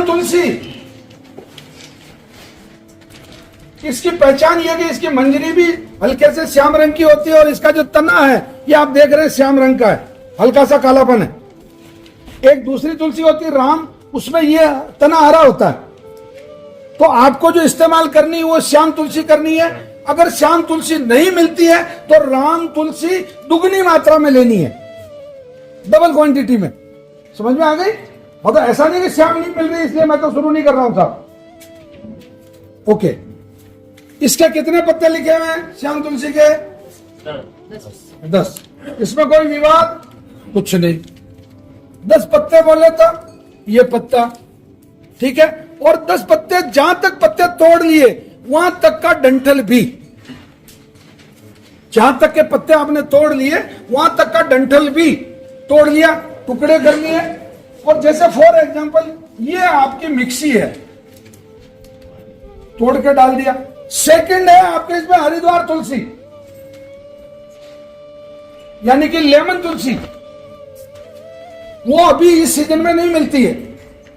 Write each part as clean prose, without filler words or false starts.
तुलसी, इसकी पहचान यह कि इसकी मंजरी भी हल्के से श्याम रंग की होती है और इसका जो तना है ये आप देख रहे हैं श्याम रंग का है, हल्का सा कालापन है। एक दूसरी तुलसी होती है राम, उसमें ये तना हरा होता है। तो आपको जो इस्तेमाल करनी है वो श्याम तुलसी करनी है। अगर श्याम तुलसी नहीं मिलती है तो राम तुलसी दुगनी मात्रा में लेनी है, डबल क्वांटिटी में। समझ में आ गई? मतलब ऐसा नहीं कि श्याम नहीं मिल रही इसलिए मैं तो शुरू नहीं कर रहा हूं साहब। ओके, इसके कितने पत्ते लिखे हुए हैं श्याम तुलसी के? 10। इसमें कोई विवाद कुछ नहीं, 10 पत्ते बोले तो ये पत्ता ठीक है। और 10 पत्ते, जहां तक पत्ते तोड़ लिए वहां तक का डंठल भी, जहां तक के पत्ते आपने तोड़ लिए वहां तक का डंठल भी तोड़ लिया, टुकड़े कर लिए। और जैसे फॉर एग्जांपल ये आपकी मिक्सी है, तोड़ के डाल दिया। सेकंड है आपके इसमें हरिद्वार तुलसी यानी कि लेमन तुलसी, वो अभी इस सीजन में नहीं मिलती है,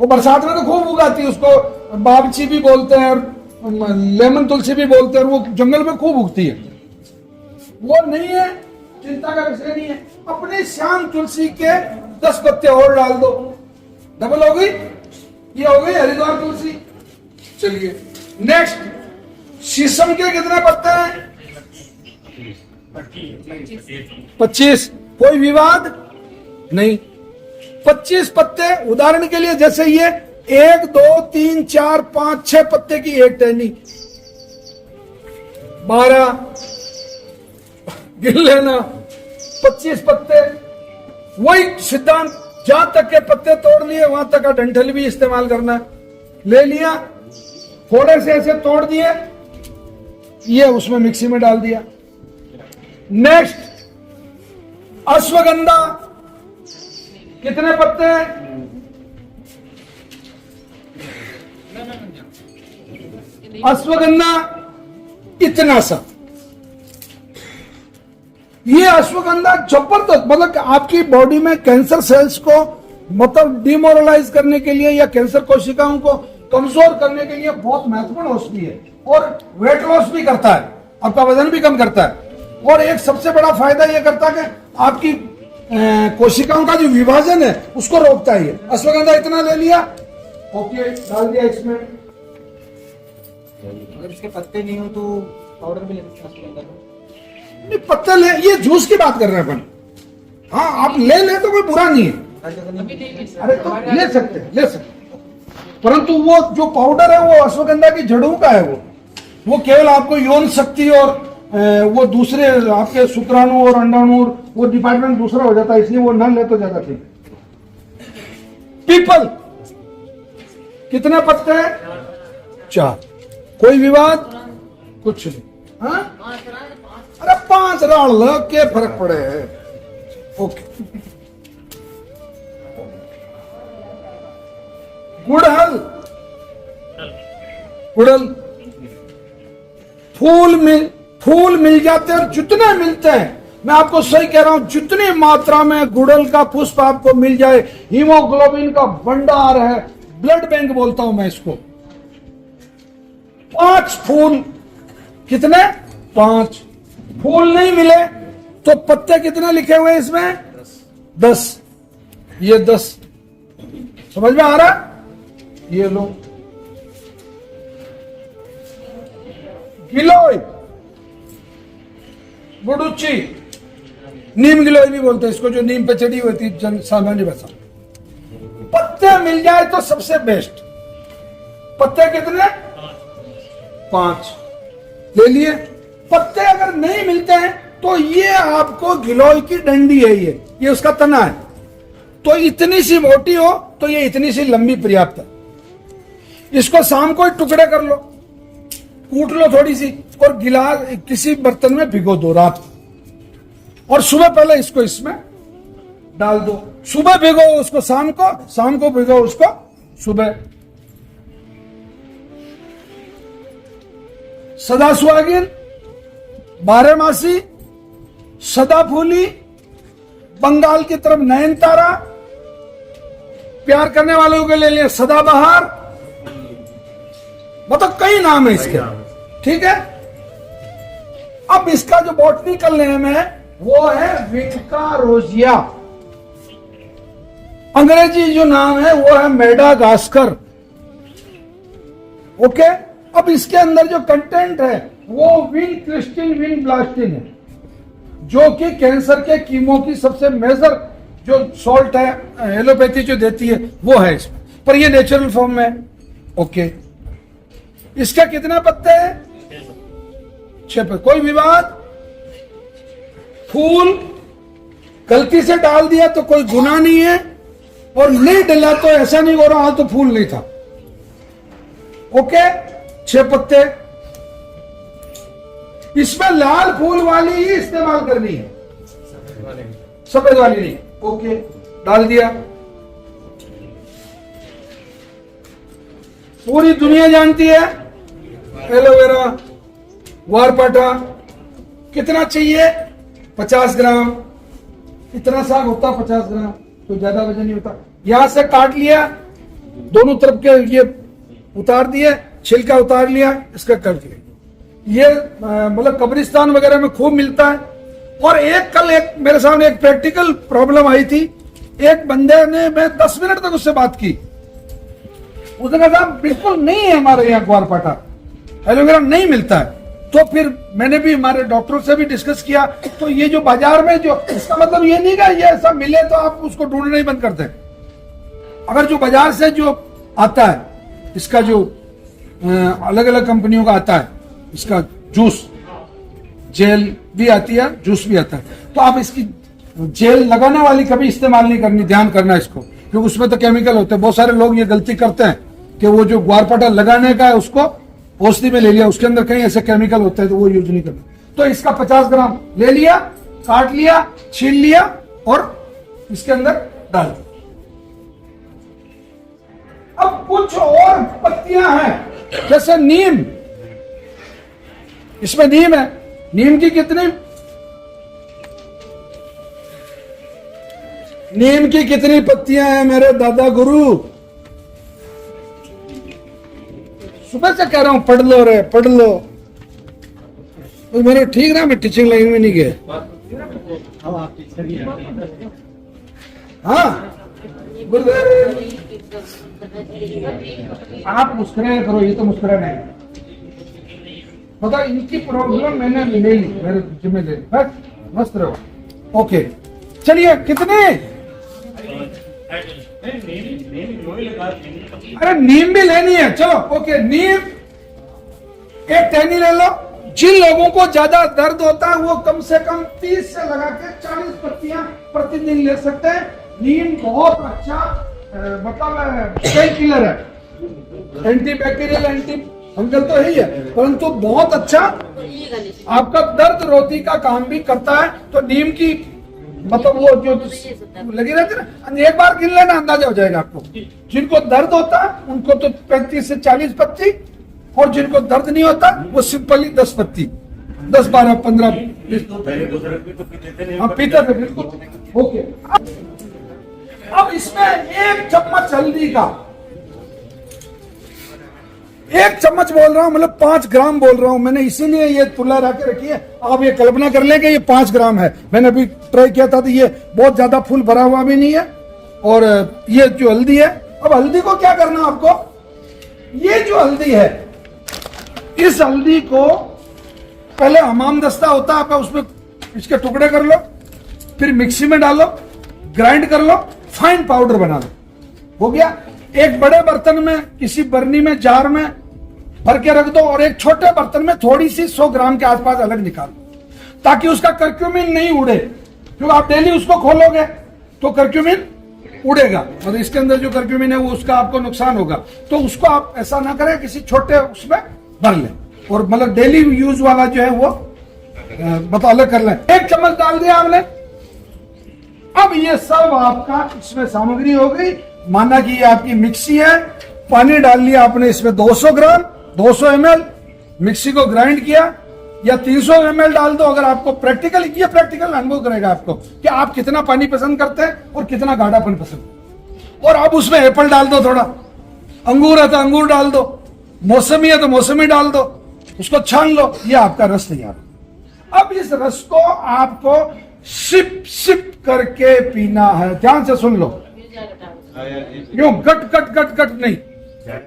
वो बरसात में तो खूब उगाती है, उसको बाबची भी बोलते हैं और लेमन तुलसी भी बोलते हैं, और वो जंगल में खूब उगती है। वो नहीं है, चिंता का विषय नहीं है। अपने श्याम तुलसी के 10 पत्ते और डाल दो, डबल हो गई, ये हो गई हरिद्वार तुलसी। चलिए नेक्स्ट, शीशम के कितने पत्ते हैं? 25। कोई विवाद नहीं। 25 पत्ते, उदाहरण के लिए जैसे ये 1 2 3 4 5 6 पत्ते की एक टहनी, 12 गिन लेना, 25 पत्ते। वही सिद्धांत, जहां तक के पत्ते तोड़ लिए वहां तक का डंठल भी इस्तेमाल करना है। ले लिया, थोड़े से ऐसे तोड़ दिए, ये उसमें मिक्सी में डाल दिया। नेक्स्ट, अश्वगंधा, कितने पत्ते हैं? अश्वगंधा इतना सा। ये अश्वगंधा जबरदस्त, मतलब आपकी बॉडी में कैंसर सेल्स को मतलब डिमोरलाइज करने के लिए या कैंसर कोशिकाओं को कमजोर करने के लिए बहुत महत्वपूर्ण औषधि है। और वेट लॉस भी करता है, आपका वजन भी कम करता है। और एक सबसे बड़ा फायदा यह करता है कि आपकी कोशिकाओं का जो विभाजन है उसको रोकता है। अश्वगंधा इतना ले लिया, ओके, डाल दिया इसमें। अगर इसके पत्ते नहीं हो तो पाउडर भी ले सकते हैं। नहीं, पत्ते ले, ये जूस की बात कर रहे हैं अपन। हाँ, आप ले तो कोई बुरा नहीं है, अरे तो ले सकते, परंतु वो जो पाउडर है वो अश्वगंधा की जड़ों का है। वो केवल आपको यौन शक्ति और वो दूसरे आपके शुक्राणु और अंडाणु और वो डिपार्टमेंट दूसरा हो जाता है, इसलिए वो न ले तो ज्यादा ठीक। पीपल, कितने पत्ते हैं? 4। कोई विवाद कुछ नहीं। हाँ, अरे 5 राड़ लो, क्या फर्क पड़े है। ओके, गुड़हल, फूल मिल जाते हैं, और जितने मिलते हैं, मैं आपको सही कह रहा हूं, जितनी मात्रा में गुड़हल का पुष्प आपको मिल जाए, हीमोग्लोबिन का भंडार है, ब्लड बैंक बोलता हूं मैं इसको। 5 फूल, कितने? 5 फूल नहीं मिले तो पत्ते कितने लिखे हुए इसमें? 10। ये 10 समझ में आ रहा? ये लो, गिलोय, गुडुची, नीम गिलोय भी बोलते हैं इसको, जो नीम पे चढ़ी हुई थी जन सामान्य भाषा। पत्ते मिल जाए तो सबसे बेस्ट। पत्ते कितने? 5 ले लिए। पत्ते अगर नहीं मिलते हैं तो ये आपको गिलोय की डंडी है, ये उसका तना है। तो इतनी सी मोटी हो तो ये इतनी सी लंबी पर्याप्त है। इसको शाम को टुकड़े कर लो, कूट लो थोड़ी सी, और गिलास किसी बर्तन में भिगो दो रात को, और सुबह पहले इसको इसमें डाल दो। सुबह भिगो उसको शाम को भिगो उसको सुबह। सदा सुहागिन, 12 मासी, सदाफूली, बंगाल की तरफ नयनतारा, प्यार करने वालों के लिए सदाबहार, मतलब कई नाम है इसके, ठीक है। अब इसका जो बॉटनिकल नेम है वो है विंका रोजिया, अंग्रेजी जो नाम है वो है मेडागास्कर, ओके। अब इसके अंदर जो कंटेंट है वो विन क्रिस्टिन विन ब्लास्टिन है, जो कि कैंसर के कीमो की सबसे मेजर जो सॉल्ट है एलोपैथी जो देती है वो है इसमें, पर ये नेचुरल फॉर्म में, ओके। इसका कितने पत्ते हैं? 6 पत्ते। कोई विवाद? फूल गलती से डाल दिया तो कोई गुनाह नहीं है, और नहीं डला तो ऐसा नहीं हो रहा तो फूल नहीं था, ओके। 6 पत्ते। इसमें लाल फूल वाली ही इस्तेमाल करनी है, सफेद वाली नहीं, ओके। डाल दिया। पूरी दुनिया जानती है एलोवेरा, ग्वारपाठा। कितना चाहिए? 50 ग्राम। इतना साग होता 50 ग्राम, तो ज्यादा वजन नहीं होता। यहां से काट लिया, दोनों तरफ के ये उतार दिए, छिलका उतार लिया, इसका कर दिया। ये मतलब कब्रिस्तान वगैरह में खूब मिलता है। और कल मेरे सामने एक प्रैक्टिकल प्रॉब्लम आई थी। एक बंदे ने, मैं 10 मिनट तक उससे बात की, उसने कहा बिल्कुल नहीं है हमारे यहाँ ग्वारपाठा, एलोवेरा नहीं मिलता है। तो फिर मैंने भी हमारे डॉक्टरों से भी डिस्कस किया, तो ये जो बाजार में जो, इसका मतलब ये नहीं कि ये ऐसा मिले तो आप उसको ढूंढना ही बंद कर दें। अगर जो बाजार से जो आता है, इसका जो अलग अलग कंपनियों का आता है, इसका जूस जेल भी आती है, जूस भी आता है, तो आप इसकी जेल लगाने वाली कभी इस्तेमाल नहीं करनी, ध्यान करना इसको, क्योंकि उसमें तो केमिकल होते हैं। बहुत सारे लोग ये गलती करते हैं कि वो जो ग्वारपाठा लगाने का है उसको औषधि में ले लिया, उसके अंदर कहीं ऐसे केमिकल होते हैं तो वो यूज नहीं करना। तो इसका 50 ग्राम ले लिया, काट लिया, छील लिया और इसके अंदर डाल दिया। अब कुछ और पत्तियां हैं, जैसे नीम, इसमें नीम है। नीम की कितनी पत्तियां हैं मेरे दादा गुरु? सुबह से कह रहा हूं पढ़ लो रे, पढ़ लो। तो मेरे ठीक ना, मैं टीचिंग लाइन में नहीं गया। हाँ, आप मुस्कुराया करो, ये तो मुस्कुरा नहीं। पता इनकी प्रॉब्लम मैंने ले ली, मेरे जिम्मे ले ली, बस मस्त रहो, ओके। चलिए, कितने? अरे नीम भी लेनी है, चलो ओके। नीम एक टहनी ले लो। जिन लोगों को ज्यादा दर्द होता है वो कम से कम 30 से लगा के 40 पत्तियां प्रतिदिन ले सकते हैं। नीम बहुत अच्छा मतलब पेन किलर है, एंटी बैक्टीरियल, एंटी फंगल तो है ही है, परंतु बहुत अच्छा आपका दर्द रोधी का काम भी करता है। तो नीम की मतलब वो जो लगी रहती है ना, एक बार गिन लेना, अंदाजा हो जाएगा आपको। जिनको दर्द होता है उनको तो 35 से 40 पत्ती, और जिनको दर्द नहीं होता वो सिंपली 10 पत्ती, 10, 12, 15 पीते थे, बिल्कुल ओके। अब इसमें 1 चम्मच हल्दी का, 1 चम्मच बोल रहा हूं, मतलब 5 ग्राम बोल रहा हूं मैंने, इसीलिए ये तुला रख रखी है। आप ये कल्पना कर लें कि ये 5 ग्राम है। मैंने अभी ट्राई किया था तो ये बहुत ज्यादा फूल भरा हुआ भी नहीं है। और ये जो हल्दी है, अब हल्दी को क्या करना आपको, ये जो हल्दी है, इस हल्दी को पहले हमाम दस्ता होता है आपका, उसमें इसके टुकड़े कर लो, फिर मिक्सी में डालो, ग्राइंड कर लो, फाइन पाउडर बना लो, हो गया। एक बड़े बर्तन में, किसी बर्नी में, जार में भर के रख दो, और एक छोटे बर्तन में थोड़ी सी 100 ग्राम के आसपास अलग निकालो, ताकि उसका कर्क्यूमिन नहीं उड़े, क्योंकि आप डेली उसको खोलोगे तो कर्क्यूमिन उड़ेगा, मतलब इसके अंदर जो कर्क्यूमिन है वो उसका आपको नुकसान होगा। तो उसको आप ऐसा ना करें, किसी छोटे उसमें भर लें, और मतलब डेली यूज वाला जो है वो मतलब अलग कर लें। 1 चम्मच डाल दिया आपने। अब ये सब आपका इसमें सामग्री हो गई। माना कि ये आपकी मिक्सी है, पानी डाल लिया आपने इसमें 200 ग्राम, 200 ml, मिक्सी को ग्राइंड किया, या 300 ml डाल दो। अगर आपको प्रैक्टिकल अनुभव करेगा आपको कि आप कितना पानी पसंद करते हैं और कितना गाढ़ापन पसंद। और अब उसमें एप्पल डाल दो, थोड़ा अंगूर है तो अंगूर डाल दो, मौसमी है तो मौसमी डाल दो, उसको छान लो, ये आपका रस तैयार हो। अब इस रस को आपको सिप सिप करके पीना है। ध्यान से सुन लो, यूं गट गट गट गट नहीं,